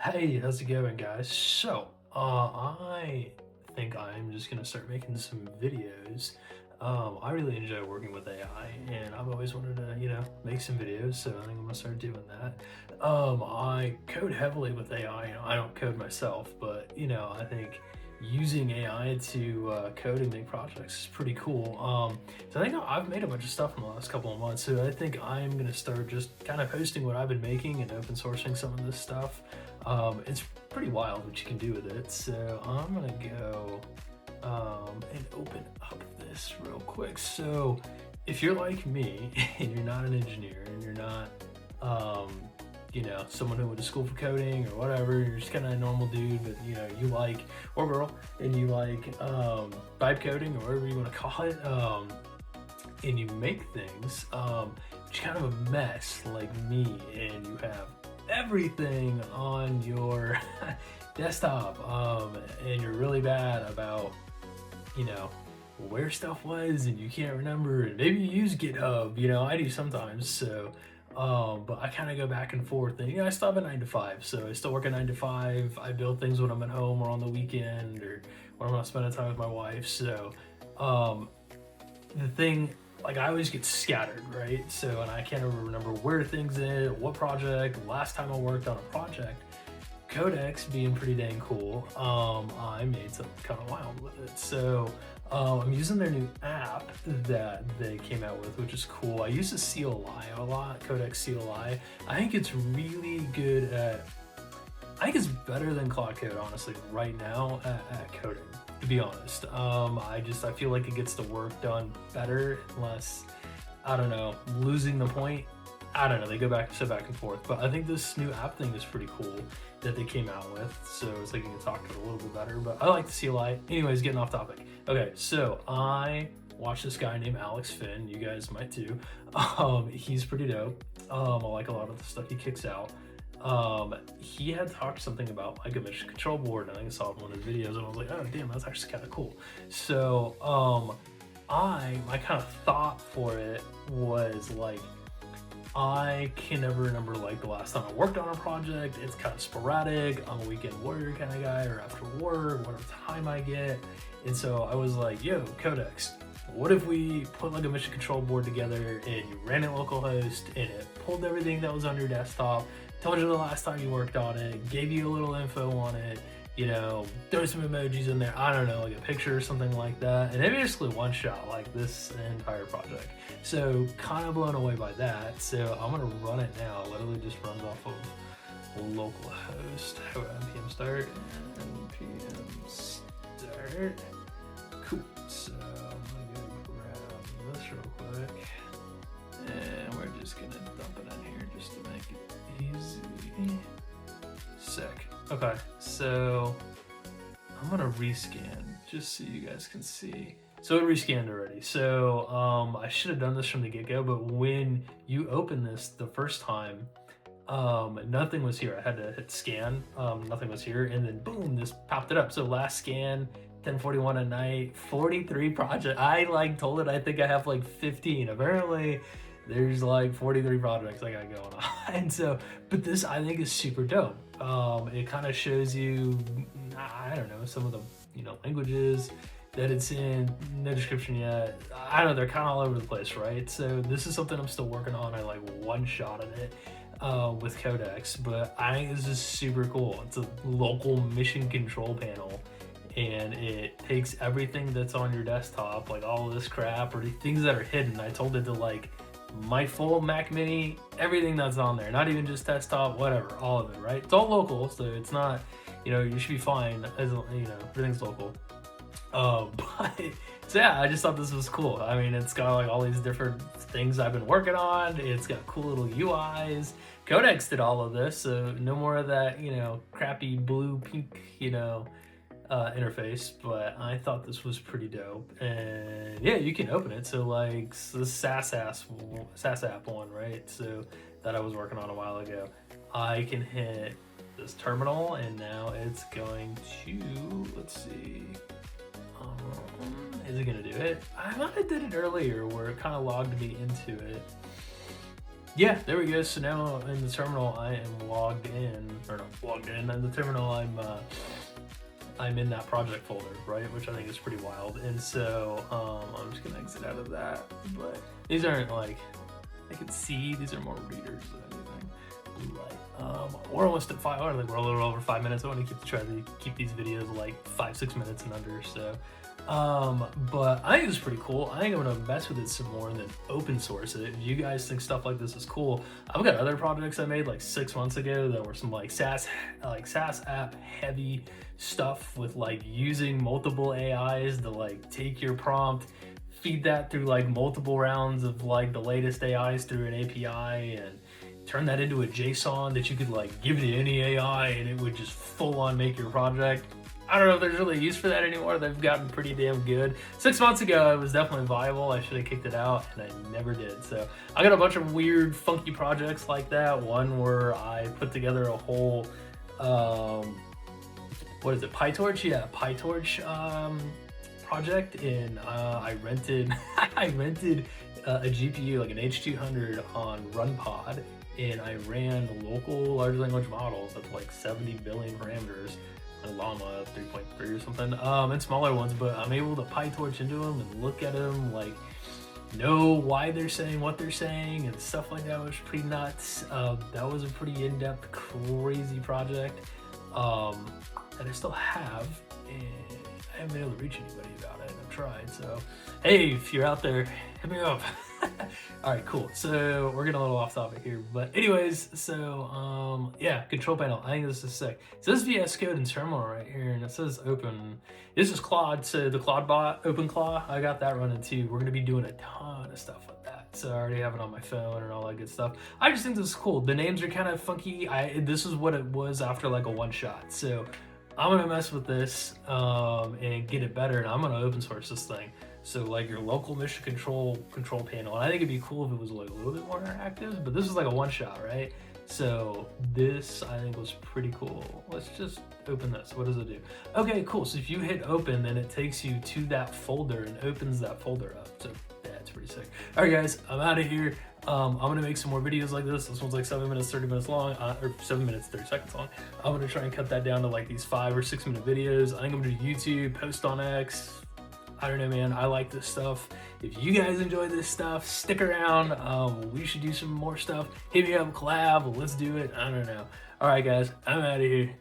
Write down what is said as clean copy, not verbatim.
Hey, how's it going, guys? I think I'm just gonna start making some videos. I really enjoy working with AI, and I've always wanted to, make some videos. So I think I'm gonna start doing that. I code heavily with AI. I don't code myself, but I think using AI to code and make projects is pretty cool. So I think I've made a bunch of stuff in the last couple of months. So I think I'm gonna start just kind of posting what I've been making and open sourcing some of this stuff. It's pretty wild what you can do with it. So I'm gonna go and open up this real quick. So if you're like me and you're not an engineer and you're not, someone who went to school for coding or whatever, you're just kind of a normal dude, but you like, or girl, and you like vibe coding or whatever you want to call it, and you make things, but you're kind of a mess like me and you have everything on your desktop, and you're really bad about where stuff was and you can't remember, and maybe you use GitHub. I do sometimes. So but I kind of go back and forth, and I still have a 9 to 5, so I still work a 9 to 5. I build things when I'm at home or on the weekend or when I'm not spending time with my wife. So the thing, like, I always get scattered, right? So, and I can't ever remember where things is, what project, last time I worked on a project. Codex being pretty dang cool, I made something kind of wild with it. So I'm using their new app that they came out with, which is cool. I use the CLI a lot, Codex CLI. I think it's really good at, I think it's better than Claude Code, honestly, right now at coding, to be honest. I feel like it gets the work done better, less, I don't know, losing the point. I don't know, they go back and forth, but I think this new app thing is pretty cool that they came out with. So it's like you can talk to it a little bit better, but I like the CLI. Anyways, getting off topic. Okay, so I watched this guy named Alex Finn. You guys might too. He's pretty dope. I like a lot of the stuff he kicks out. He had talked something about like a mission control board, and I think I saw it in one of his videos, and I was like, oh damn, that's actually kind of cool. So my kind of thought for it was like, I can never remember like the last time I worked on a project. It's kind of sporadic. I'm a weekend warrior kind of guy, or after work, whatever time I get. And so I was like, yo, Codex, what if we put like a mission control board together and you ran it localhost and it pulled everything that was on your desktop, told you the last time you worked on it, gave you a little info on it, throw some emojis in there, I don't know, like a picture or something like that, and it basically one shot like this entire project. So kind of blown away by that. So I'm gonna run it now. It literally just runs off of localhost. npm start, npm start. Cool. So I'm gonna go grab this real quick, and we're just gonna dump it in here just to make it easy. Sick. Okay, so I'm gonna rescan just so you guys can see. So it rescanned already. So I should have done this from the get-go, but when you open this the first time, nothing was here. I had to hit scan, nothing was here, and then boom, this popped it up. So last scan, 10:41 at night, 43 project. I like told it I think I have like 15. Apparently there's like 43 projects I got going on. And so, but this I think is super dope. It kind of shows you, I don't know, some of the languages that it's in. No description yet. I don't know, they're kind of all over the place, right? So this is something I'm still working on. I like one shot at it with Codex, but I think this is super cool. It's a local mission control panel, and it takes everything that's on your desktop, like all of this crap or things that are hidden. I told it to like my full Mac Mini, everything that's on there, not even just desktop, whatever, all of it, right? It's all local, so it's not, you should be fine, as everything's local. But so yeah, I just thought this was cool. I mean, it's got like all these different things I've been working on. It's got cool little UIs. Codex did all of this, so no more of that, crappy blue pink, interface. But I thought this was pretty dope, and yeah, you can open it. So like the SaaS app one, right? So that I was working on a while ago. I can hit this terminal, and now it's going to, let's see. Is it gonna do it? I thought it did it earlier where it kind of logged me into it. yeah, there we go. So now in the terminal, I am logged in, or not logged in. In the terminal, I'm in that project folder, right? Which I think is pretty wild. And so I'm just gonna exit out of that. But these aren't like, I can see these are more readers than anything. Blue light. We're almost at 5 hours. Like we're a little over 5 minutes. I want to try to keep these videos like 5-6 minutes and under. So, but I think it's pretty cool. I think I'm gonna mess with it some more and then open source it. If you guys think stuff like this is cool, I've got other projects I made like 6 months ago that were some like SaaS app heavy stuff with like using multiple AIs to like take your prompt, feed that through like multiple rounds of like the latest AIs through an API, and turn that into a JSON that you could like give to any AI and it would just full on make your project. I don't know if there's really a use for that anymore. They've gotten pretty damn good. 6 months ago, it was definitely viable. I should have kicked it out, and I never did. So I got a bunch of weird, funky projects like that. One where I put together a whole, what is it, PyTorch? Yeah, PyTorch project, and I rented, I rented a GPU, like an H200 on RunPod, and I ran local large language models of like 70 billion parameters, a Llama 3.3 or something, and smaller ones, but I'm able to PyTorch into them and look at them, like know why they're saying what they're saying and stuff like that. Was pretty nuts. That was a pretty in-depth, crazy project that I still have, and I haven't been able to reach anybody about it. I've tried, so hey, if you're out there, hit me up. All right, cool. So we're getting a little off topic here, but anyways, so yeah, control panel. I think this is sick. So this VS Code in terminal right here, and it says open. This is Claude, so the Claude bot, OpenClaw. I got that running too. We're gonna be doing a ton of stuff with that. So I already have it on my phone and all that good stuff. I just think this is cool. The names are kind of funky. This is what it was after like a one shot. So I'm gonna mess with this and get it better, and I'm gonna open source this thing. So like your local mission control panel. And I think it'd be cool if it was like a little bit more interactive, but this is like a one shot, right? So this I think was pretty cool. Let's just open this. What does it do? Okay, cool. So if you hit open, then it takes you to that folder and opens that folder up. So yeah, it's pretty sick. All right, guys, I'm out of here. I'm gonna make some more videos like this. This one's like 7 minutes, 30 minutes long, or 7 minutes, 30 seconds long. I'm gonna try and cut that down to like these 5 or 6 minute videos. I think I'm gonna do YouTube, post on X. I don't know, man. I like this stuff. If you guys enjoy this stuff, stick around. We should do some more stuff. Hit me up, collab. Let's do it. I don't know. All right, guys. I'm out of here.